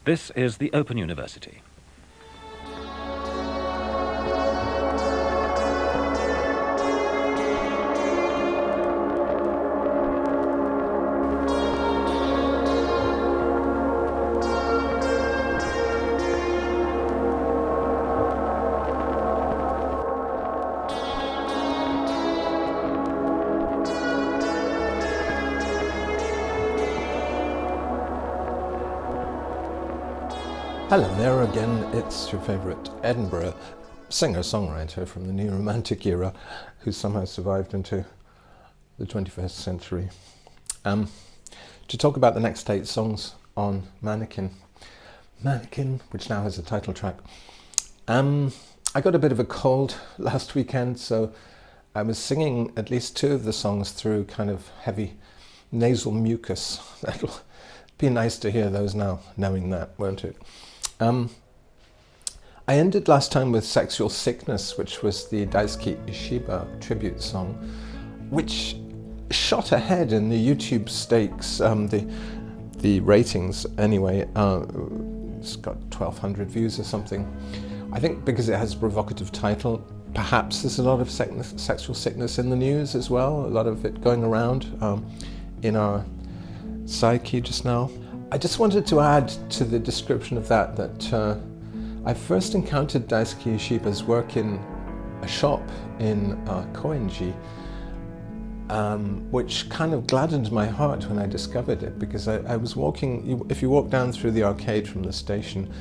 This is the Open University. Hello there again, it's your favourite Edinburgh singer-songwriter from the New Romantic era who somehow survived into the 21st century. To talk about the next 8 songs on Mannequin, which now has a title track. I got a bit of a cold last weekend, so I was singing at least 2 of the songs through kind of heavy nasal mucus. That'll be nice to hear those now, knowing that, won't it? I ended last time with Sexual Sickness, which was the Daisuke Ishiba tribute song, which shot ahead in the YouTube stakes, the ratings anyway. It's got 1,200 views or something. I think because it has a provocative title, perhaps there's a lot of sexual sickness in the news as well, a lot of it going around in our psyche just now. I just wanted to add to the description of that I first encountered Daisuke Ishiba's work in a shop in Koenji, which kind of gladdened my heart when I discovered it, because I was walking, if you walk down through the arcade from the station,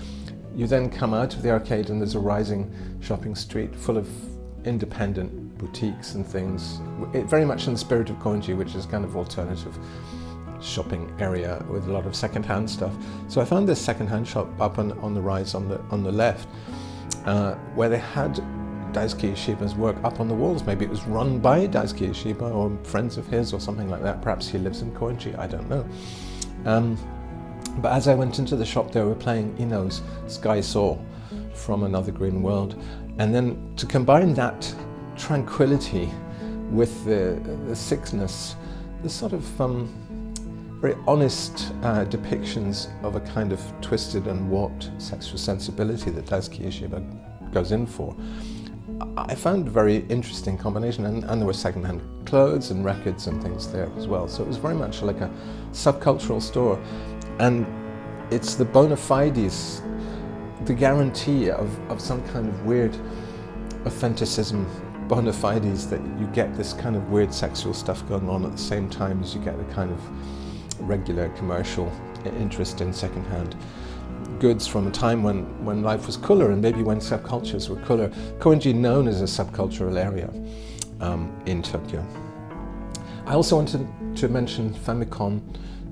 you then come out of the arcade and there's a rising shopping street full of independent boutiques and things, very much in the spirit of Koenji, which is kind of alternative shopping area with a lot of second-hand stuff. So I found this second-hand shop up on the rise on the left, where they had Daisuke Ishiba's work up on the walls. Maybe it was run by Daisuke Ishiba or friends of his or something like that. Perhaps he lives in Koenji, I don't know. But as I went into the shop, they were playing Ino's Sky Soul from Another Green World. And then to combine that tranquility with the sickness, the sort of very honest depictions of a kind of twisted and warped sexual sensibility that Daisuke Ishiba goes in for, I found a very interesting combination, and there were second-hand clothes and records and things there as well. So it was very much like a subcultural store, and it's the bona fides, the guarantee of some kind of weird authenticism, bona fides, that you get this kind of weird sexual stuff going on at the same time as you get a kind of regular commercial interest in second-hand goods from a time when life was cooler and maybe when subcultures were cooler. Koenji known as a subcultural area in Tokyo. I also wanted to mention Famicom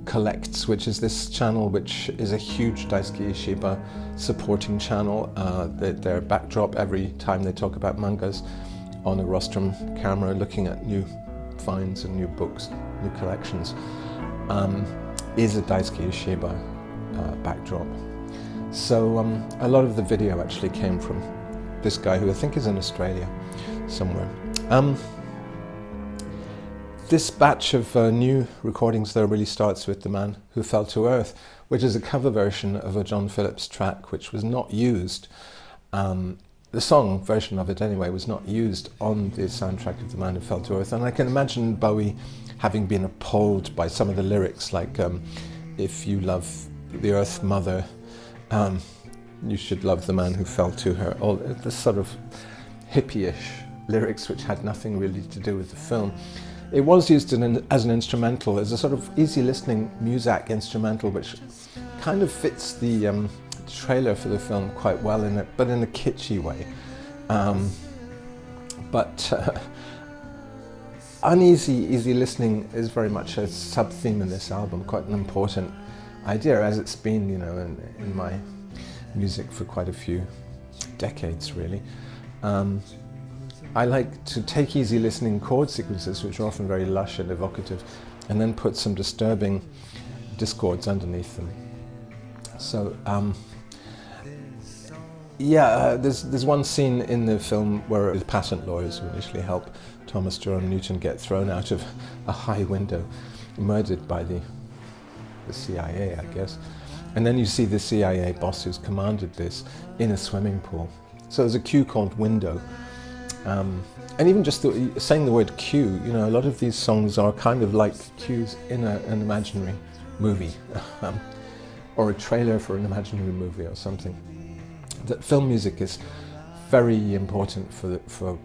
Collects, which is this channel which is a huge Daisuke Ishiba supporting channel. Their backdrop every time they talk about mangas on a rostrum camera, looking at new finds and new books, new collections, is a Daisuke Ishiba backdrop. So a lot of the video actually came from this guy, who I think is in Australia somewhere. This batch of new recordings though really starts with The Man Who Fell to Earth, which is a cover version of a John Phillips track which was not used. The song version of it anyway was not used on the soundtrack of The Man Who Fell to Earth, and I can imagine Bowie having been appalled by some of the lyrics, like if you love the Earth Mother, you should love the man who fell to her. All this sort of hippie-ish lyrics which had nothing really to do with the film. It was used as an instrumental, as a sort of easy listening Muzak instrumental, which kind of fits the trailer for the film quite well in it, but in a kitschy way. Uneasy, easy listening is very much a sub-theme in this album, quite an important idea, as it's been, you know, in my music for quite a few decades, really. I like to take easy listening chord sequences, which are often very lush and evocative, and then put some disturbing discords underneath them. So, there's one scene in the film where the patent lawyers who initially help Thomas Jerome Newton get thrown out of a high window, murdered by the CIA, I guess. And then you see the CIA boss who's commanded this in a swimming pool. So there's a cue called Window. And even just saying the word cue, you know, a lot of these songs are kind of like cues in an imaginary movie, or a trailer for an imaginary movie or something. That film music is very important for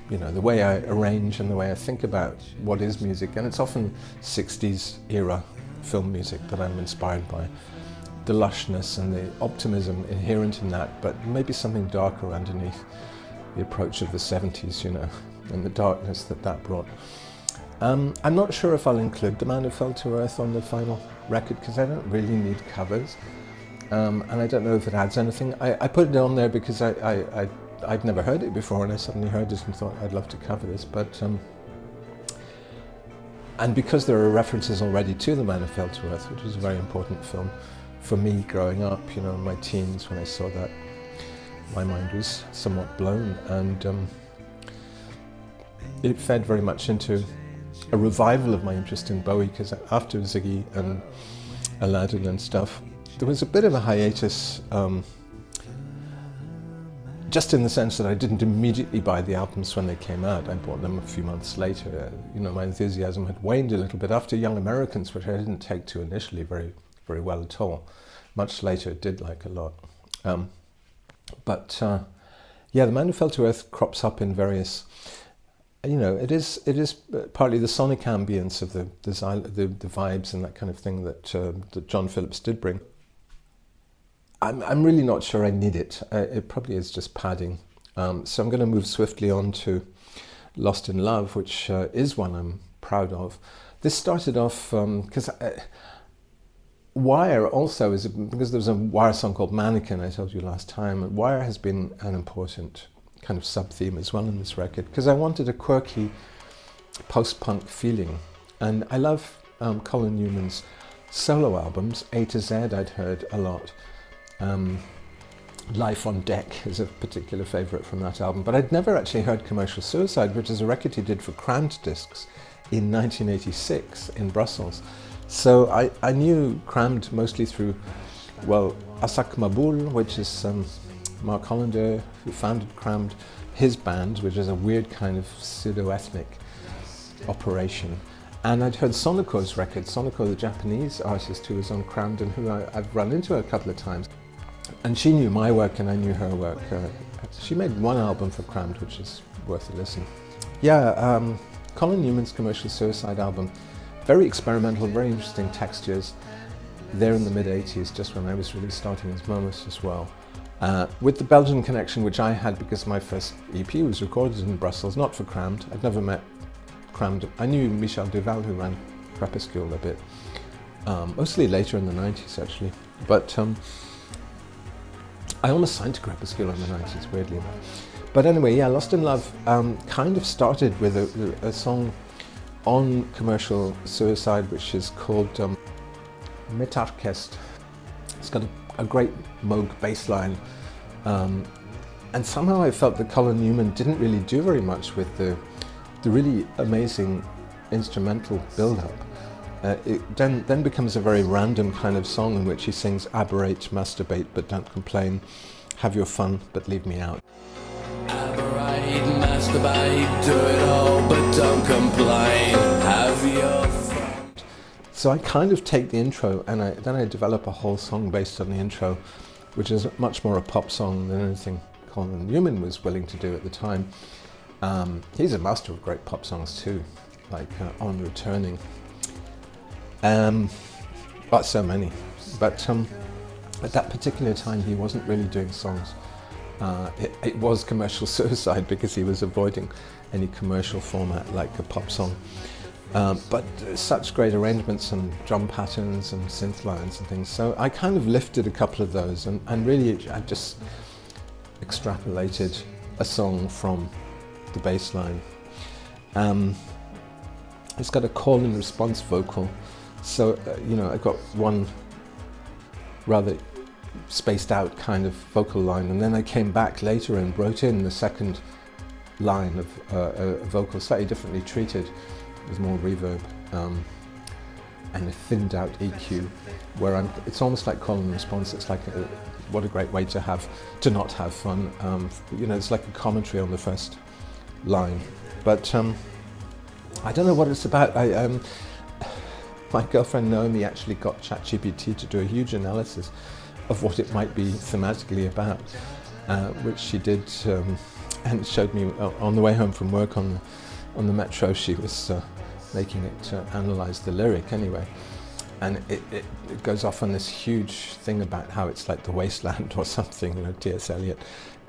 you know, the way I arrange and the way I think about what is music, and it's often 60s era film music that I'm inspired by. The lushness and the optimism inherent in that, but maybe something darker underneath the approach of the 70s, you know, and the darkness that brought. I'm not sure if I'll include The Man Who Fell to Earth on the final record, because I don't really need covers, and I don't know if it adds anything. I put it on there because I'd never heard it before, and I suddenly heard it and thought I'd love to cover this, but and because there are references already to The Man Who Fell to Earth, which was a very important film for me growing up, you know, in my teens. When I saw that, my mind was somewhat blown, and it fed very much into a revival of my interest in Bowie, because after Ziggy and Aladdin and stuff, there was a bit of a hiatus, just in the sense that I didn't immediately buy the albums when they came out. I bought them a few months later. You know, my enthusiasm had waned a little bit after Young Americans, which I didn't take to initially very, very well at all. Much later, it did like a lot. Yeah, The Man Who Fell to Earth crops up in various, you know, it is partly the sonic ambience of the vibes and that kind of thing that John Phillips did bring. I'm really not sure I need it. It probably is just padding. So I'm going to move swiftly on to Lost in Love, which is one I'm proud of. This started off because Wire also is, because there's a Wire song called Mannequin, I told you last time, and Wire has been an important kind of sub-theme as well in this record, because I wanted a quirky post-punk feeling. And I love Colin Newman's solo albums. A to Z I'd heard a lot. Life on Deck is a particular favourite from that album, but I'd never actually heard Commercial Suicide, which is a record he did for Crammed Discs in 1986 in Brussels. So I knew Crammed mostly through, well, Asak Maboul, which is Mark Hollander, who founded Crammed, his band, which is a weird kind of pseudo-ethnic operation. And I'd heard Sonoko's record, Sonoko, the Japanese artist who was on Crammed and who I've run into a couple of times. And she knew my work and I knew her work. She made one album for Crammed, which is worth a listen. Yeah, Colin Newman's Commercial Suicide album, very experimental, very interesting textures. There in the mid-80s, just when I was really starting as Momus as well. With the Belgian connection, which I had because my first EP was recorded in Brussels, not for Crammed. I'd never met Crammed. I knew Michel Duval, who ran Crepuscule, a bit, mostly later in the 90s actually. But I almost signed to Crepuscule in the 90s, weirdly enough. But anyway, yeah, Lost in Love kind of started with a song on Commercial Suicide, which is called Metarkest. It's got a great Moog bass line. And somehow I felt that Colin Newman didn't really do very much with the really amazing instrumental build-up. It then becomes a very random kind of song in which he sings aberrate, masturbate, but don't complain, have your fun, but leave me out. Aberrate, masturbate, do it all, but don't complain, have your fun. So I kind of take the intro and then I develop a whole song based on the intro, which is much more a pop song than anything Colin Newman was willing to do at the time. He's a master of great pop songs too, like On Returning. But so many. But at that particular time he wasn't really doing songs. It was Commercial Suicide because he was avoiding any commercial format like a pop song. But such great arrangements and drum patterns and synth lines and things. So I kind of lifted a couple of those and really I just extrapolated a song from the bass line. It's got a call and response vocal. So, you know, I got one rather spaced out kind of vocal line, and then I came back later and wrote in the second line of a vocal, slightly differently treated, with more reverb. and a thinned out EQ, where it's almost like call and response. It's like what a great way to not have fun. It's like a commentary on the first line. But I don't know what it's about. My girlfriend Naomi actually got ChatGPT to do a huge analysis of what it might be thematically about, which she did, and showed me on the way home from work on the metro. She was making it analyse the lyric anyway, and it goes off on this huge thing about how it's like the wasteland or something, T.S. Eliot.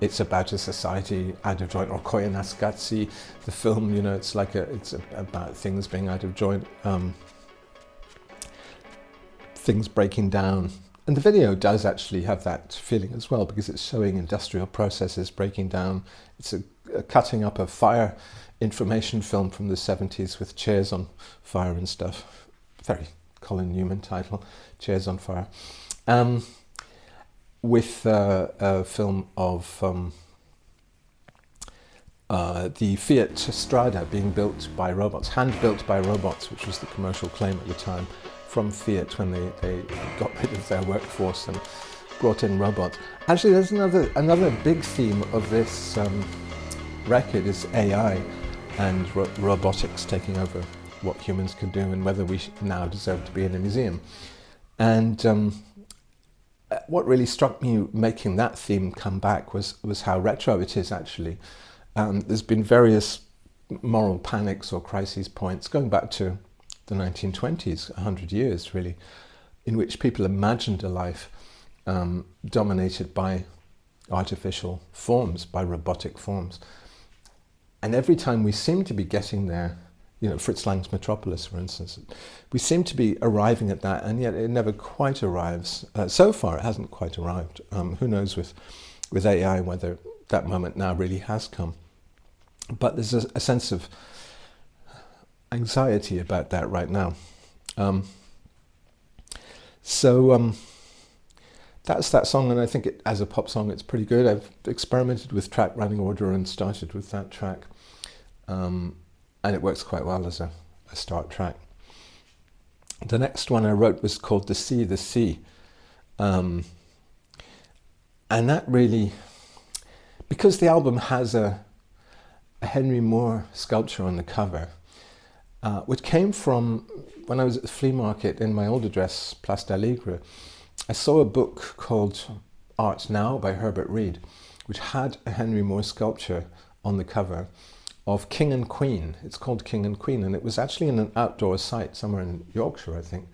It's about a society out of joint, or Koyaanisqatsi, the film, it's about things being out of joint, things breaking down. And the video does actually have that feeling as well, because it's showing industrial processes breaking down. It's a cutting up a fire information film from the 70s with chairs on fire and stuff. Very Colin Newman title, Chairs on Fire. With a film of the Fiat Strada being built by robots, hand-built by robots, which was the commercial claim at the time from Fiat when they got rid of their workforce and brought in robots. Actually, there's another big theme of this record is AI and robotics taking over what humans can do, and whether we now deserve to be in a museum. And what really struck me making that theme come back was how retro it is actually. There's been various moral panics or crises points going back to the 1920s, 100 years really, in which people imagined a life dominated by artificial forms, by robotic forms. And every time we seem to be getting there, Fritz Lang's Metropolis, for instance, we seem to be arriving at that, and yet it never quite arrives. So far, it hasn't quite arrived. Who knows with AI whether that moment now really has come. But there's a sense of anxiety about that right now. That's that song, and I think as a pop song it's pretty good. I've experimented with track running order and started with that track. And it works quite well as a start track. The next one I wrote was called The Sea, The Sea. And that really, because the album has a Henry Moore sculpture on the cover, which came from when I was at the flea market in my old address, Place d'Aligre. I saw a book called Art Now by Herbert Reed, which had a Henry Moore sculpture on the cover of King and Queen. It's called King and Queen, and it was actually in an outdoor site somewhere in Yorkshire, I think,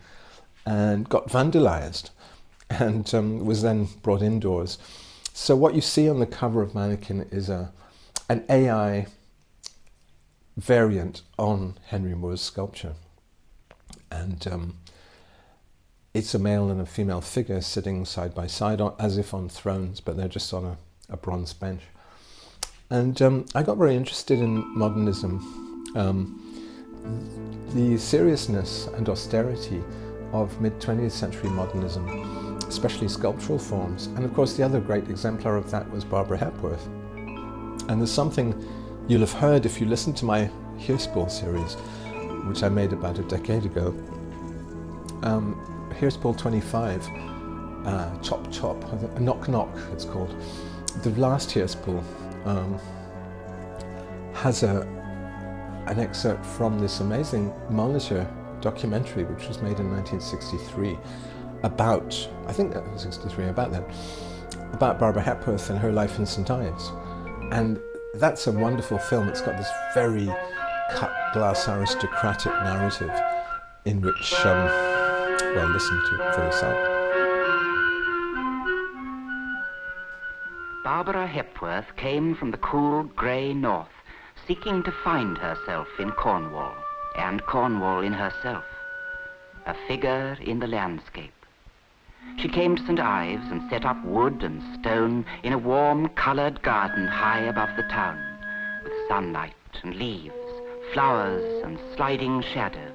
and got vandalized and was then brought indoors. So what you see on the cover of Mannequin is an AI variant on Henry Moore's sculpture. And it's a male and a female figure sitting side by side, as if on thrones, but they're just on a bronze bench. And I got very interested in modernism, the seriousness and austerity of mid-20th century modernism, especially sculptural forms. And of course the other great exemplar of that was Barbara Hepworth. And there's something you'll have heard if you listen to my Hearspool series, which I made about a decade ago. Hearspool 25, Chop Chop, Knock Knock it's called. The last Hearspool has an excerpt from this amazing Monitor documentary which was made in 1963 about, I think that was 63, about Barbara Hepworth and her life in St Ives. And that's a wonderful film. It's got this very cut glass aristocratic narrative in which, well, listen to it for yourself. Barbara Hepworth came from the cool, grey north, seeking to find herself in Cornwall, and Cornwall in herself, a figure in the landscape. She came to St Ives and set up wood and stone in a warm, coloured garden high above the town, with sunlight and leaves, flowers and sliding shadows.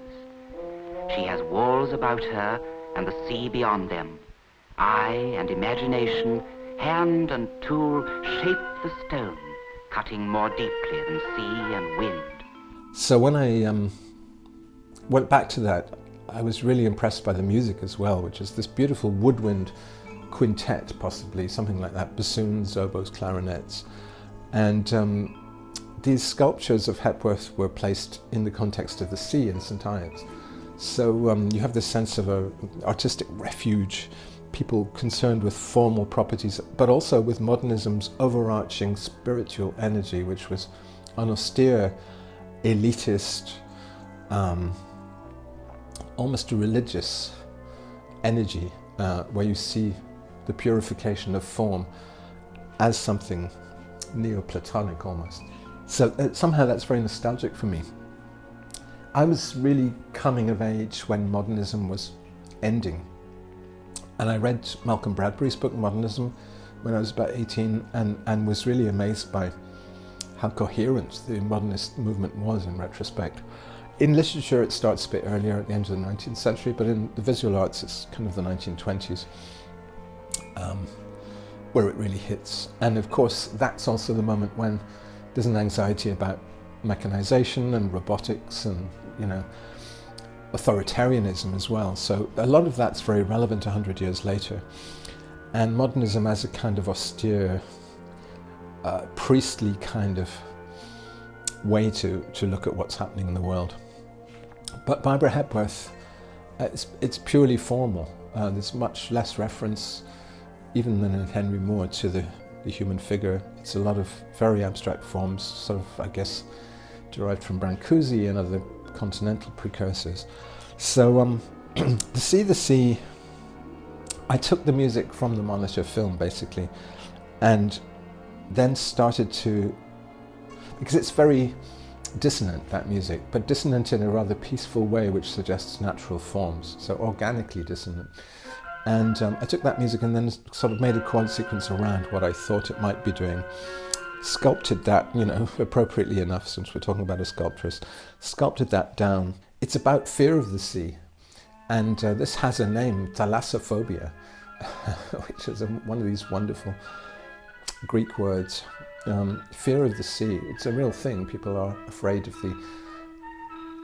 She has walls about her and the sea beyond them. Eye and imagination, hand and tool shape the stone, cutting more deeply than sea and wind. So when I went back to that I was really impressed by the music as well, which is this beautiful woodwind quintet, possibly, something like that, bassoons, oboes, clarinets. And these sculptures of Hepworth were placed in the context of the sea in St Ives. So you have this sense of an artistic refuge, people concerned with formal properties, but also with modernism's overarching spiritual energy, which was an austere, elitist, almost a religious energy, where you see the purification of form as something Neoplatonic almost. So somehow that's very nostalgic for me. I was really coming of age when modernism was ending. And I read Malcolm Bradbury's book, Modernism, when I was about 18, and was really amazed by how coherent the modernist movement was in retrospect. In literature, it starts a bit earlier, at the end of the 19th century, but in the visual arts, it's kind of the 1920s, where it really hits. And of course, that's also the moment when there's an anxiety about mechanization and robotics and, you know, authoritarianism as well. So a lot of that's very relevant 100 years later. And modernism as a kind of austere, priestly kind of way to look at what's happening in the world. But Barbara Hepworth, it's purely formal. There's much less reference, even than in Henry Moore, to the human figure. It's a lot of very abstract forms, sort of, I guess, derived from Brancusi and other continental precursors. So The Sea, I took the music from the Monitor film, basically, and then started to, because it's very dissonant, that music, but dissonant in a rather peaceful way, which suggests natural forms, so organically dissonant. And I took that music and then sort of made a chord sequence around what I thought it might be doing. Sculpted that, you know, appropriately enough, since we're talking about a sculptress, sculpted that down. It's about fear of the sea. And this has a name, thalassophobia, which is one of these wonderful Greek words. Fear of the sea, it's a real thing. People are afraid of the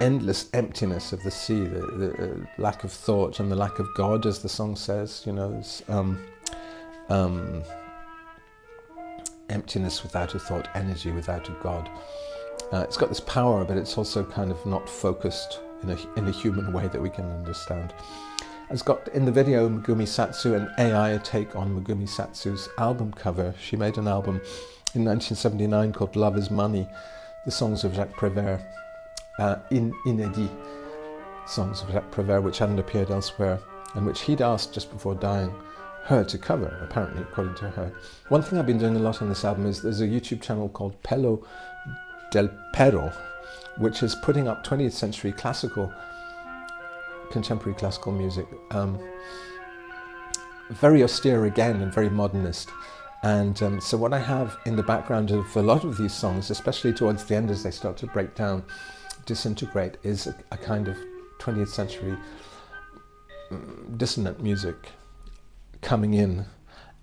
endless emptiness of the sea, the lack of thought and the lack of God, as the song says, you know, emptiness without a thought, energy without a God. It's got this power, but it's also kind of not focused in a human way that we can understand. It's got, in the video, Megumi Satsu, an AI take on Megumi Satsu's album cover. She made an album in 1979 called Love is Money, the songs of Jacques Prévert, inédit songs of Jacques Prévert, which hadn't appeared elsewhere, and which he'd asked just before dying her to cover, apparently, according to her. One thing I've been doing a lot on this album is there's a YouTube channel called Pelo del Perro, which is putting up 20th century classical, contemporary classical music. Very austere again and very modernist. And so what I have in the background of a lot of these songs, especially towards the end as they start to break down, disintegrate, is a kind of 20th century dissonant music coming in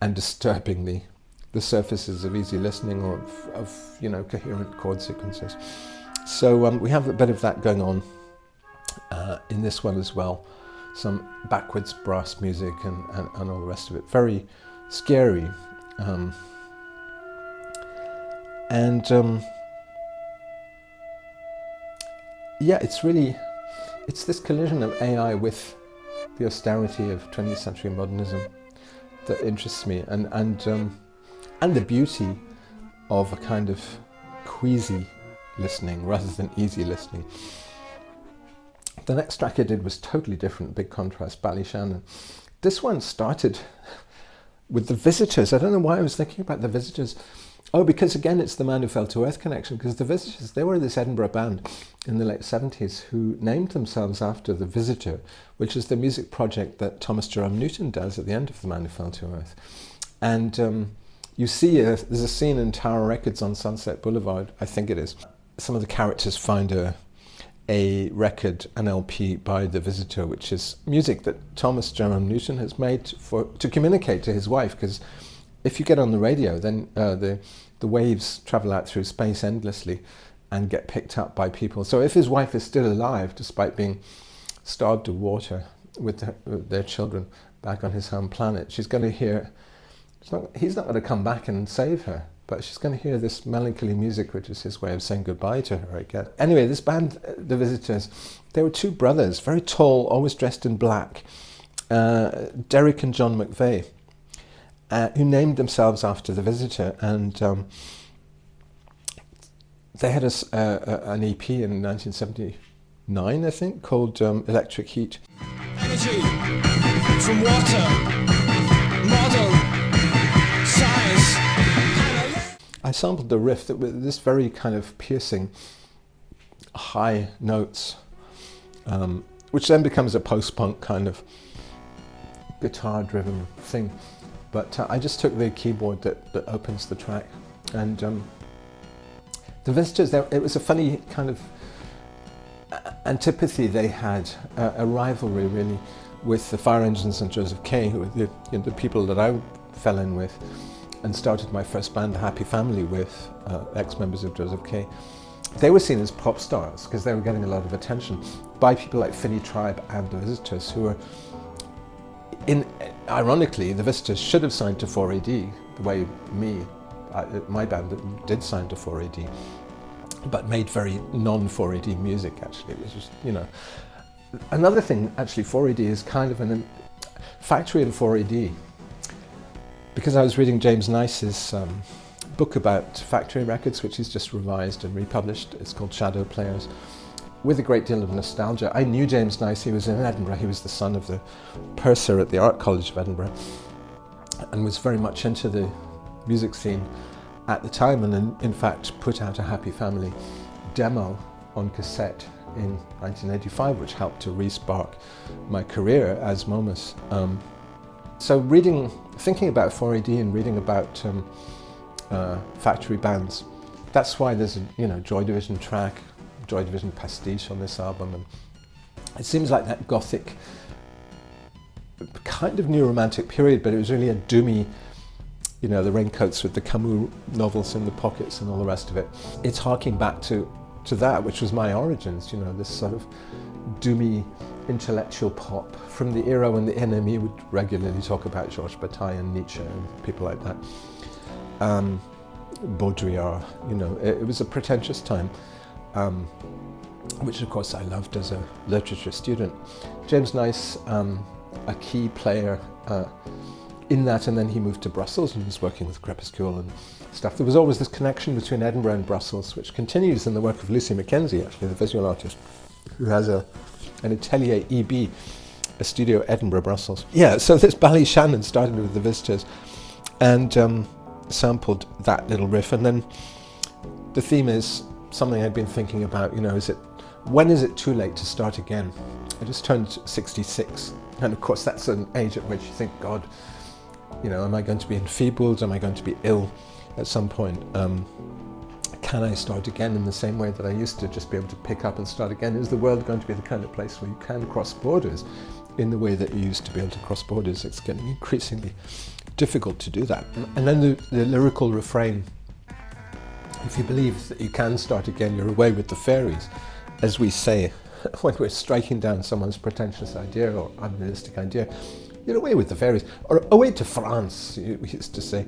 and disturbing the surfaces of easy listening or of you know, coherent chord sequences. So we have a bit of that going on in this one as well. Some backwards brass music and all the rest of it. Very scary. Yeah, it's this collision of AI with the austerity of 20th century modernism that interests me, and the beauty of a kind of queasy listening rather than easy listening. The next track I did was totally different, big contrast, Ballyshannon. This one started with the Visitors. I don't know why I was thinking about the Visitors. Oh, because again, it's the Man Who Fell to Earth connection, because the Visitors, they were this Edinburgh band in the late 70s who named themselves after The Visitor, which is the music project that Thomas Jerome Newton does at the end of The Man Who Fell to Earth. And you see, there's a scene in Tower Records on Sunset Boulevard, I think it is. Some of the characters find a record, an LP by The Visitor, which is music that Thomas Jerome Newton has made to communicate to his wife, because if you get on the radio, then the waves travel out through space endlessly and get picked up by people. So if his wife is still alive, despite being starved of water with their children back on his home planet. She's going to hear, he's not going to come back and save her, but she's going to hear this melancholy music, which is his way of saying goodbye to her, I guess. Anyway, this band, The Visitors, they were two brothers, very tall, always dressed in black, Derek and John McVeigh, who named themselves after The Visitor, and they had an EP in 1979, I think, called Electric Heat. Energy from water, model, science. I sampled the riff that with this very kind of piercing high notes, which then becomes a post-punk kind of guitar-driven thing. But I just took the keyboard that opens the track, and The Visitors, it was a funny kind of antipathy they had, a rivalry really, with the Fire Engines and Joseph Kay, who were the people that I fell in with and started my first band, Happy Family, with ex-members of Joseph Kay. They were seen as pop stars because they were getting a lot of attention by people like Finny Tribe and The Visitors, who were, ironically, The Visitors should have signed to 4AD, the way my band did sign to 4AD, but made very non-4AD music, actually. It was just, you know. Another thing, actually, 4AD is kind of a factory in 4AD. Because I was reading James Nice's book about factory records, which he's just revised and republished. It's called Shadow Players, with a great deal of nostalgia. I knew James Nice. He was in Edinburgh. He was the son of the purser at the Art College of Edinburgh, and was very much into the music scene at the time, and in fact put out a Happy Family demo on cassette in 1985, which helped to re-spark my career as Momus. So thinking about 4AD and reading about factory bands, that's why there's a Joy Division track, Joy Division pastiche on this album, and it seems like that gothic kind of new romantic period, but it was really a doomy, the raincoats with the Camus novels in the pockets and all the rest of it. It's harking back to that, which was my origins, this sort of doomy intellectual pop from the era when the NME would regularly talk about Georges Bataille and Nietzsche and people like that. Baudrillard, it was a pretentious time, which of course I loved as a literature student. James Nice, a key player in that, and then he moved to Brussels and was working with Crepuscule and stuff. There was always this connection between Edinburgh and Brussels, which continues in the work of Lucy Mackenzie, actually, the visual artist, who has an Atelier EB, a studio Edinburgh, Brussels. Yeah, so this Ballyshannon started with The Visitors and sampled that little riff, and then the theme is something I'd been thinking about, when is it too late to start again? I just turned 66, and of course that's an age at which you think, God, am I going to be enfeebled? Am I going to be ill at some point? Can I start again in the same way that I used to just be able to pick up and start again? Is the world going to be the kind of place where you can cross borders in the way that you used to be able to cross borders? It's getting increasingly difficult to do that. And then the lyrical refrain, if you believe that you can start again, you're away with the fairies, as we say when we're striking down someone's pretentious idea or unrealistic idea. You're away with the fairies, or away to France, we used to say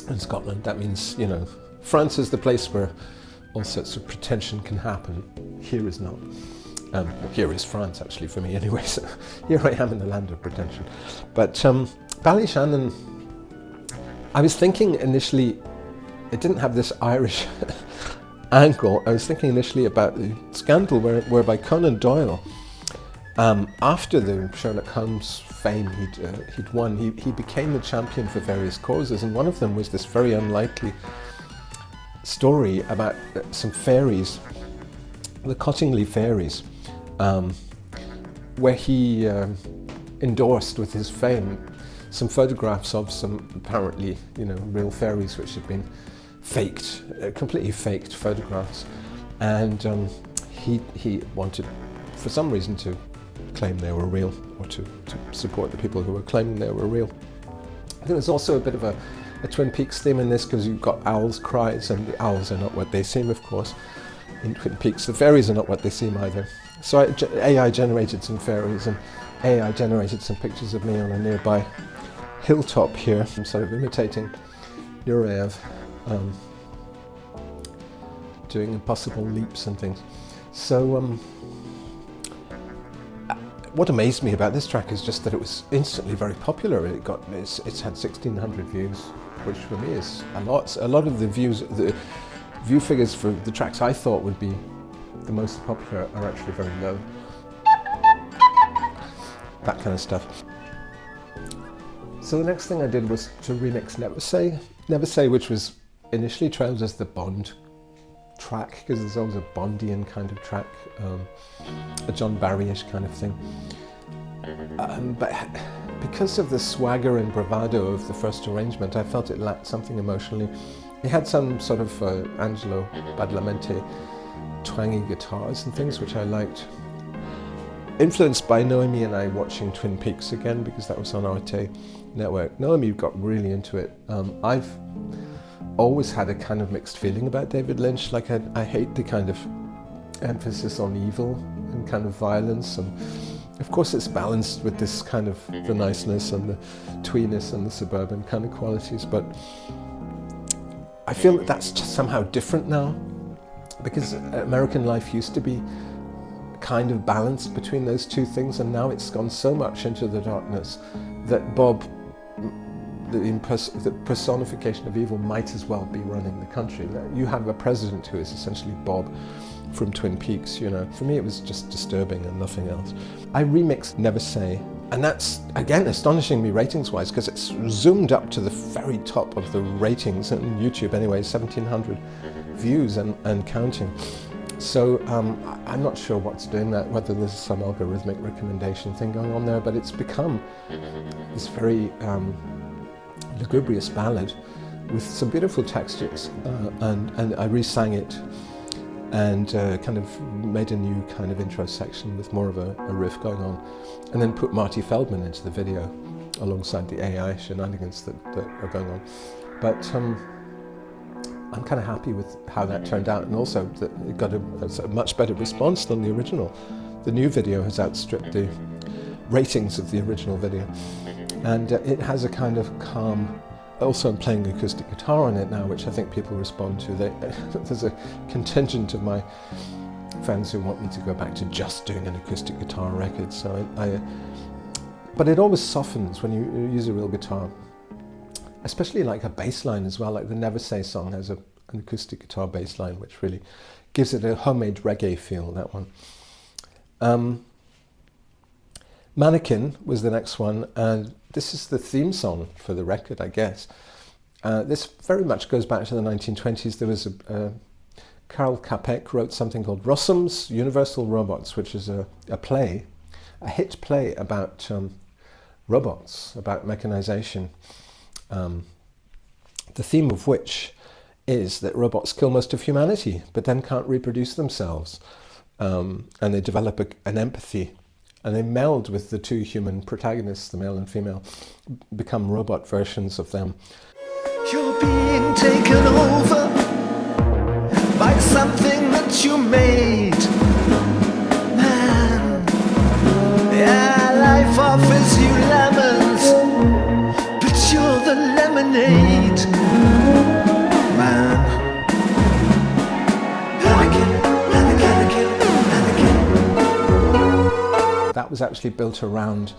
in Scotland. That means, France is the place where all sorts of pretension can happen. Here is not. Here is France, actually, for me anyway, so here I am in the land of pretension. But Ballyshannon, I was thinking initially, it didn't have this Irish angle. I was thinking initially about the scandal whereby Conan Doyle, after the Sherlock Holmes fame he'd won, he became the champion for various causes, and one of them was this very unlikely story about some fairies, the Cottingley fairies, where he endorsed with his fame some photographs of some apparently, real fairies which had been faked, completely faked photographs, and he wanted, for some reason, to claim they were real, or to support the people who were claiming they were real. I think there's also a bit of a Twin Peaks theme in this, because you've got owls' cries, and the owls are not what they seem, of course, in Twin Peaks. The fairies are not what they seem either. So AI generated some fairies, and AI generated some pictures of me on a nearby hilltop here. I'm sort of imitating Nureyev, doing impossible leaps and things. So what amazed me about this track is just that it was instantly very popular. It's had 1,600 views, which for me is a lot. A lot of the view figures for the tracks I thought would be the most popular are actually very low. That kind of stuff. So the next thing I did was to remix Never Say, which was initially trailed as the Bond track, because there's always a Bondian kind of track, a John Barry-ish kind of thing. But because of the swagger and bravado of the first arrangement, I felt it lacked something emotionally. It had some sort of Angelo Badalamenti twangy guitars and things, which I liked. Influenced by Noemi and I watching Twin Peaks again, because that was on Arte Network. Noemi got really into it. I've always had a kind of mixed feeling about David Lynch. Like I hate the kind of emphasis on evil and kind of violence, and of course it's balanced with this kind of the niceness and the tweeness and the suburban kind of qualities, but I feel that that's just somehow different now, because American life used to be kind of balanced between those two things, and now it's gone so much into the darkness that Bob, the personification of evil, might as well be running the country. You have a president who is essentially Bob from Twin Peaks, you know. For me it was just disturbing and nothing else. I remixed Never Say, and that's again astonishing me ratings wise, because it's zoomed up to the very top of the ratings on YouTube anyway, 1,700 views and counting. So I'm not sure what's doing that, whether there's some algorithmic recommendation thing going on there, but it's become this very lugubrious ballad with some beautiful textures, and I re-sang it and kind of made a new kind of intro section with more of a riff going on, and then put Marty Feldman into the video alongside the AI shenanigans that are going on. But I'm kind of happy with how that turned out, and also that it got a much better response than the original. The new video has outstripped the ratings of the original video, and it has a kind of calm. Also, I'm playing acoustic guitar on it now, which I think people respond to. There's a contingent of my fans who want me to go back to just doing an acoustic guitar record. So but it always softens when you use a real guitar, especially like a bass line as well. Like the Never Say song has an acoustic guitar bass line, which really gives it a homemade reggae feel, that one. Mannequin was the next one, and this is the theme song for the record, I guess. This very much goes back to the 1920s. There was Karl Capek wrote something called Rossum's Universal Robots, which is a play, a hit play about robots, about mechanization. The theme of which is that robots kill most of humanity, but then can't reproduce themselves. And they develop an empathy, and they meld with the two human protagonists, the male and female, become robot versions of them. You're being taken over by something that you made, man. Yeah, life offers you lemons, but you're the lemonade, man. That was actually built around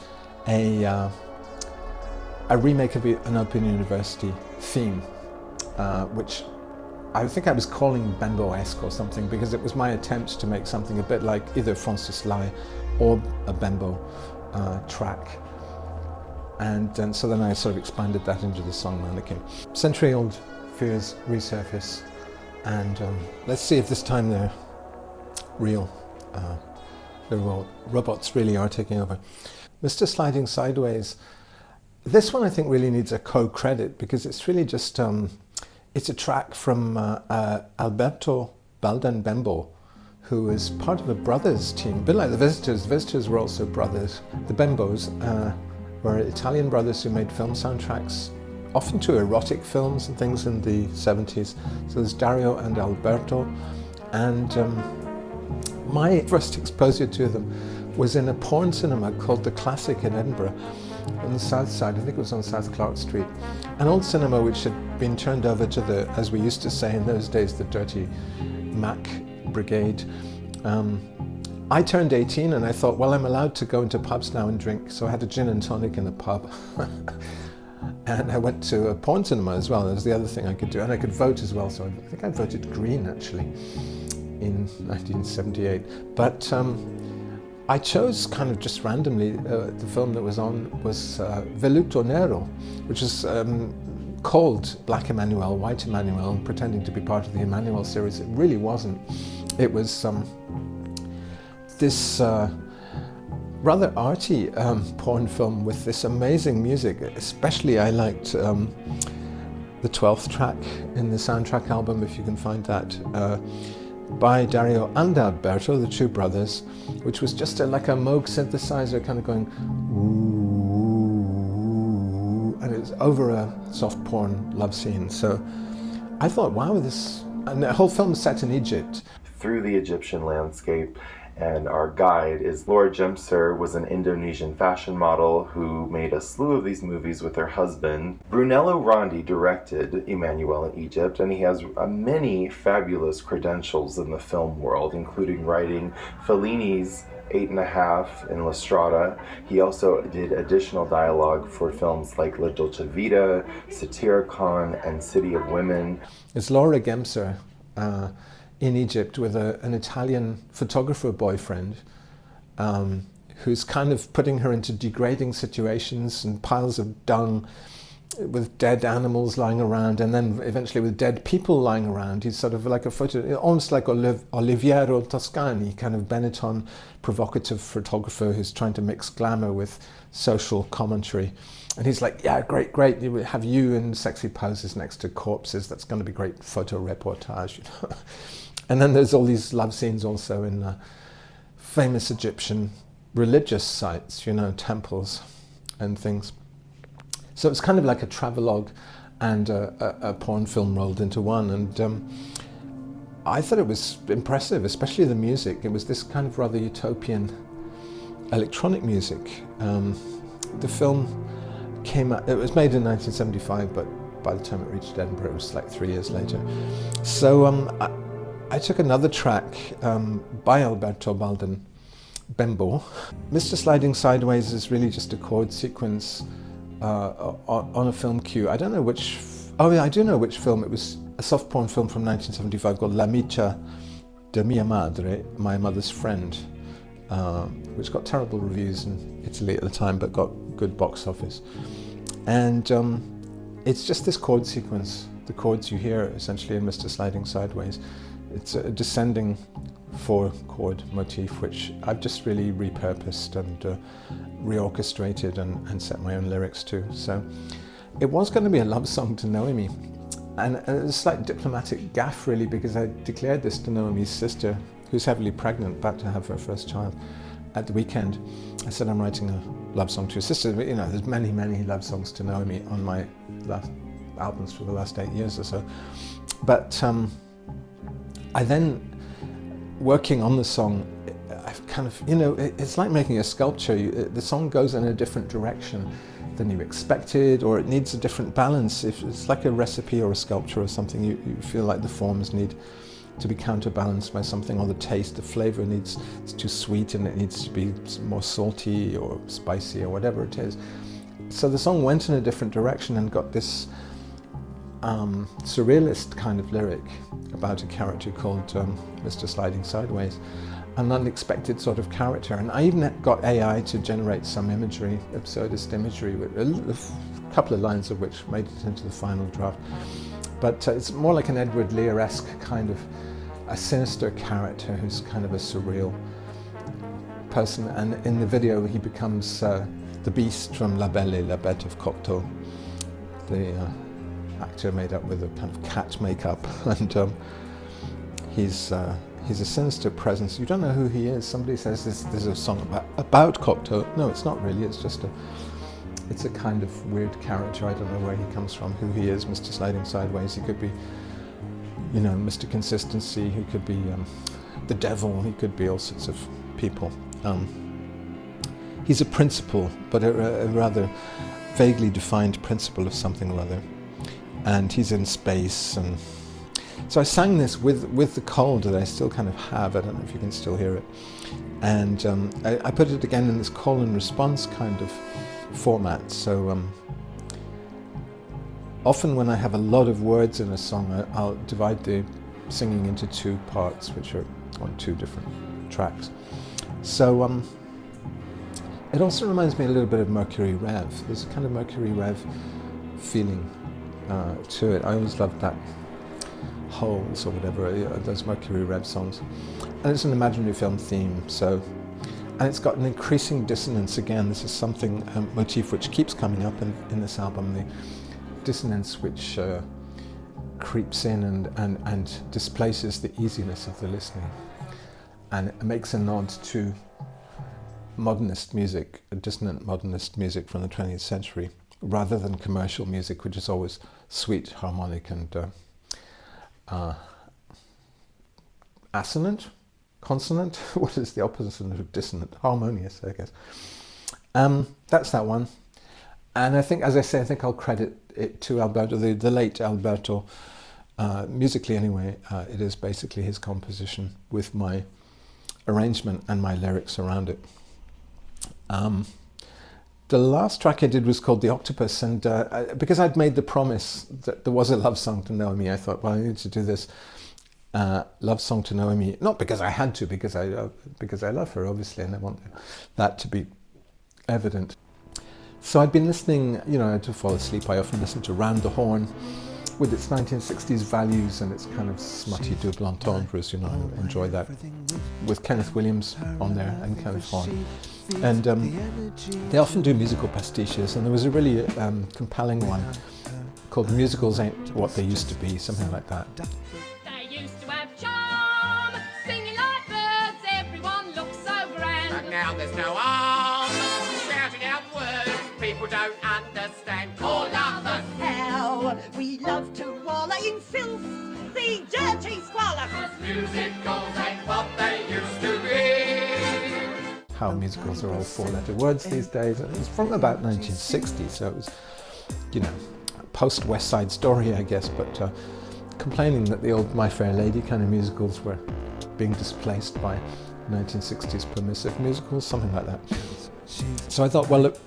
a remake of an Open University theme, which I think I was calling Bembo-esque or something, because it was my attempt to make something a bit like either Francis Lai or a Bembo track. And so then I sort of expanded that into the song Mannequin. Century-old fears resurface, and let's see if this time they're real. The robots really are taking over. Mr. Sliding Sideways, this one I think really needs a co-credit, because it's really just, it's a track from Alberto Baldan Bembo, who is part of a brothers team, a bit like the Visitors. The Visitors were also brothers. The Bembos were Italian brothers who made film soundtracks, often to erotic films and things in the 70s. So there's Dario and Alberto, and My first exposure to them was in a porn cinema called The Classic in Edinburgh, on the south side. I think it was on South Clark Street. An old cinema which had been turned over to the, as we used to say in those days, the dirty Mac brigade. I turned 18 and I thought, well, I'm allowed to go into pubs now and drink, so I had a gin and tonic in a pub. And I went to a porn cinema as well. That was the other thing I could do. And I could vote as well, so I think I voted Green actually in 1978. But I chose kind of just randomly, the film that was on was Veluto Nero, which is called Black Emmanuel, White Emmanuel, pretending to be part of the Emmanuel series. It really wasn't. It was this rather arty porn film with this amazing music. Especially I liked the 12th track in the soundtrack album, if you can find that, by Dario and Alberto, the two brothers, which was just like a Moog synthesizer kind of going ooh, and it was over a soft porn love scene. So I thought, wow, this, and the whole film is set in Egypt. Through the Egyptian landscape. And our guide is Laura Jemser, was an Indonesian fashion model who made a slew of these movies with her husband. Brunello Rondi directed Emmanuel in Egypt, and he has many fabulous credentials in the film world, including writing Fellini's 8.5 in La Strada. He also did additional dialogue for films like La Dolce Vita, Satyricon, and City of Women. It's Laura Gemser in Egypt with an Italian photographer boyfriend who's kind of putting her into degrading situations and piles of dung with dead animals lying around, and then eventually with dead people lying around. He's sort of like a photo, almost like Oliviero Toscani, kind of Benetton provocative photographer who's trying to mix glamour with social commentary. And he's like, yeah, great, great. You have you in sexy poses next to corpses. That's going to be great photo reportage, you know. And then there's all these love scenes also in famous Egyptian religious sites, you know, temples and things. So it's kind of like a travelogue and a porn film rolled into one. And I thought it was impressive, especially the music. It was this kind of rather utopian electronic music. The film came out, it was made in 1975, but by the time it reached Edinburgh, it was like 3 years later. So I took another track by Alberto Baldin, Bembo. Mr. Sliding Sideways is really just a chord sequence on a film cue. I don't know which, oh yeah, I do know which film. It was a soft porn film from 1975 called L'amica de mia madre, My Mother's Friend, which got terrible reviews in Italy at the time, but got good box office. And it's just this chord sequence, the chords you hear essentially in Mr. Sliding Sideways. It's a descending 4-chord motif, which I've just really repurposed and reorchestrated and set my own lyrics to. So it was going to be a love song to Noemi. And it was a slight diplomatic gaffe, really, because I declared this to Noemi's sister, who's heavily pregnant, about to have her first child, at the weekend. I said, I'm writing a love song to your sister. But, you know, there's many, many love songs to Noemi on my last albums for the last 8 years or so. But I then, working on the song, I've kind of, you know, it's like making a sculpture. The song goes in a different direction than you expected, or it needs a different balance. If it's like a recipe or a sculpture or something, you feel like the forms need to be counterbalanced by something, or the taste, the flavor it's too sweet and it needs to be more salty or spicy or whatever it is. So the song went in a different direction and got this surrealist kind of lyric about a character called Mr. Sliding Sideways, an unexpected sort of character. And I even got AI to generate some imagery, absurdist imagery, with a couple of lines of which made it into the final draft. But it's more like an Edward Lear-esque kind of a sinister character who's kind of a surreal person. And in the video he becomes the beast from La Belle et la Bête of Cocteau, the actor made up with a kind of cat makeup, and he's a sinister presence. You don't know who he is. Somebody says there's a song about Cocteau. No, it's not really. It's just it's a kind of weird character. I don't know where he comes from, who he is. Mr. Sliding Sideways. He could be, you know, Mr. Consistency. He could be the devil, he could be all sorts of people. He's a principle, but a rather vaguely defined principle of something or other. And he's in space. And so I sang this with the cold that I still kind of have. I don't know if you can still hear it. And I put it again in this call and response kind of format. So often when I have a lot of words in a song, I'll divide the singing into two parts, which are on two different tracks. So it also reminds me a little bit of Mercury Rev. There's a kind of Mercury Rev feeling to it. I always loved that Holes or whatever, those Mercury Rev songs. And it's an imaginary film theme, so, and it's got an increasing dissonance again. This is something, motif which keeps coming up in this album, the dissonance which creeps in and displaces the easiness of the listening. And it makes a nod to modernist music, dissonant modernist music from the 20th century, rather than commercial music, which is always sweet, harmonic, and assonant, consonant. What is the opposite of dissonant? Harmonious, I guess. That's that one. And I think, as I say, I think I'll credit it to Alberto, the late Alberto. Musically, anyway, it is basically his composition with my arrangement and my lyrics around it. The last track I did was called The Octopus, and because I'd made the promise that there was a love song to Naomi, I thought, well, I need to do this love song to Naomi, not because I had to, because I love her, obviously, and I want that to be evident. So I'd been listening, to fall asleep. I often listen to Round the Horn with its 1960s values and its kind of smutty double entendres, I enjoy that, with Kenneth Williams on there and Kenneth Horne. And they often do musical pastiches, and there was a really compelling one called Musicals Ain't What They Used to Be, something like that. They used to have charm, singing like birds, everyone looked so grand. But now there's no arm, shouting out words people don't understand. Call others. How we love to wallow in filth, the dirty squalor. Musicals ain't what they used to be. How musicals are all four-letter words these days. And it was from about 1960, so it was, post West Side Story, I guess, but complaining that the old My Fair Lady kind of musicals were being displaced by 1960s permissive musicals, something like that. So I thought, well, look,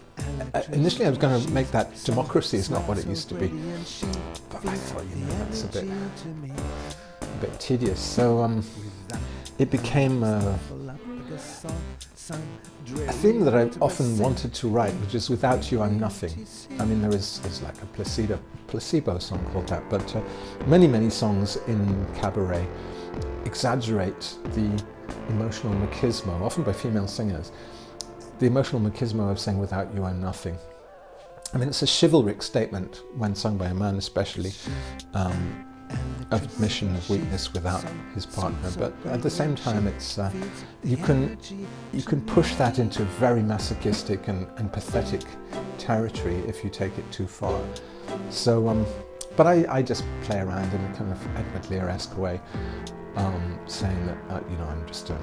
initially I was going to make that Democracy is Not What It Used to Be, but I thought, that's a bit tedious. So it became a theme that I've often wanted to write, which is Without You I'm Nothing. I mean, there's like a placebo song called that, but many songs in cabaret exaggerate the emotional machismo, often by female singers, the emotional machismo of saying without you I'm nothing. I mean, it's a chivalric statement when sung by a man especially, of admission of weakness without his partner, but at the same time it's you can push that into very masochistic and pathetic territory if you take it too far. So but I just play around in a kind of Edward Lear-esque way, saying that I'm just a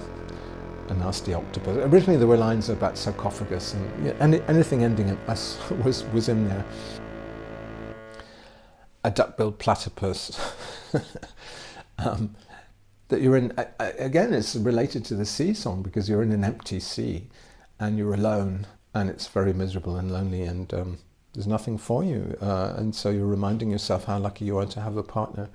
nasty octopus. Originally there were lines about sarcophagus, and anything ending in us was in there. A duck-billed platypus. That you're in, again, it's related to the sea song, because you're in an empty sea and you're alone and it's very miserable and lonely, and there's nothing for you, and so you're reminding yourself how lucky you are to have a partner.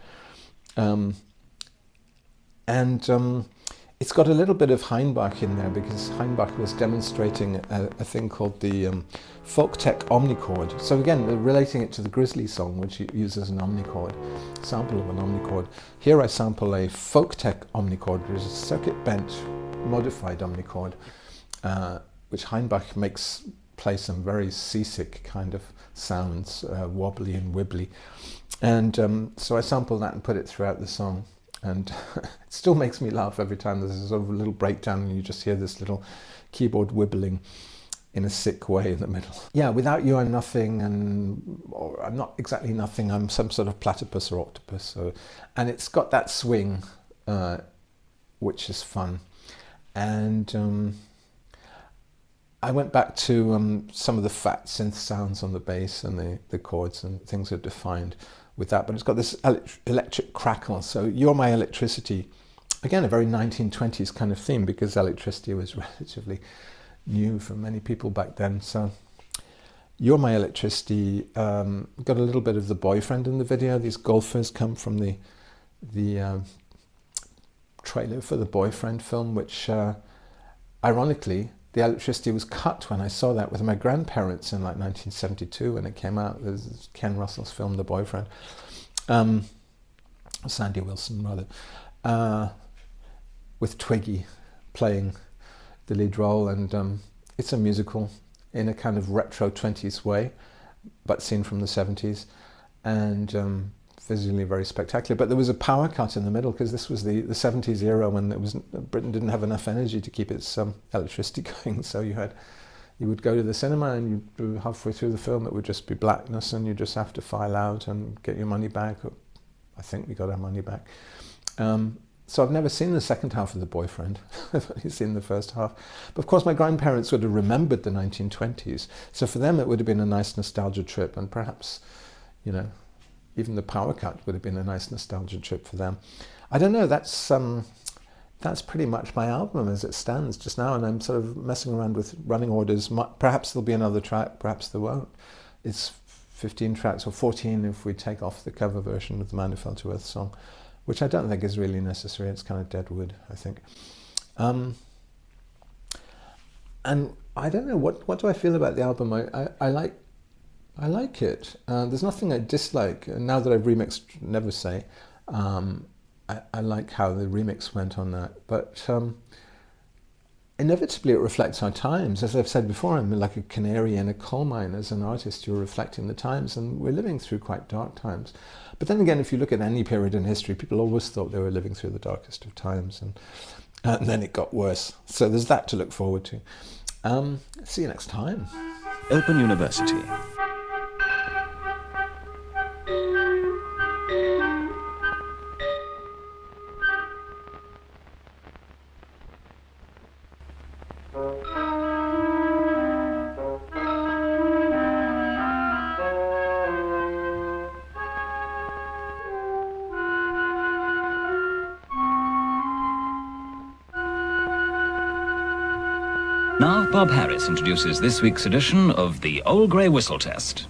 It's got a little bit of Heinbach in there, because Heinbach was demonstrating a thing called the folk tech omnichord. So again, relating it to the Grizzly song, which uses an omnichord, sample of an omnichord. Here I sample a folk tech omnichord, which is a circuit bent modified omnichord, which Heinbach makes play some very seasick kind of sounds, wobbly and wibbly. And so I sample that and put it throughout the song. And it still makes me laugh every time there's a sort of a little breakdown and you just hear this little keyboard wibbling in a sick way in the middle. Yeah, without you I'm nothing, or I'm not exactly nothing, I'm some sort of platypus or octopus. And it's got that swing which is fun. And I went back to some of the fat synth sounds on the bass, and the chords and things are defined with that, but it's got this electric crackle. So You're My Electricity, again, a very 1920s kind of theme, because electricity was relatively new for many people back then. So You're My Electricity got a little bit of The Boyfriend in the video. These golfers come from the trailer for the Boyfriend film, which ironically, the electricity was cut when I saw that with my grandparents in like 1972 when it came out. There's Ken Russell's film The Boyfriend, Sandy Wilson rather, with Twiggy playing the lead role, and it's a musical in a kind of retro 20s way, but seen from the 70s, and visually very spectacular. But there was a power cut in the middle, because this was the 70s era when Britain didn't have enough energy to keep its electricity going. So you would go to the cinema, and halfway through the film it would just be blackness, and you just have to file out and get your money back. I think we got our money back. So I've never seen the second half of The Boyfriend. I've only seen the first half. But of course my grandparents would have remembered the 1920s. So for them it would have been a nice nostalgia trip, and perhaps, you know, even the power cut would have been a nice nostalgia trip for them. I don't know, that's pretty much my album as it stands just now, and I'm sort of messing around with running orders. Perhaps there'll be another track, perhaps there won't. It's 15 tracks, or 14 if we take off the cover version of the Man Who Fell to Earth song, which I don't think is really necessary. It's kind of dead wood, I think. And I don't know, what do I feel about the album? I like it. There's nothing I dislike. Now that I've remixed Never Say, I like how the remix went on that. But inevitably it reflects our times. As I've said before, I'm like a canary in a coal mine. As an artist, you're reflecting the times, and we're living through quite dark times. But then again, if you look at any period in history, people always thought they were living through the darkest of times, and then it got worse. So there's that to look forward to. See you next time. Open University. Now, Bob Harris introduces this week's edition of the Old Grey Whistle Test.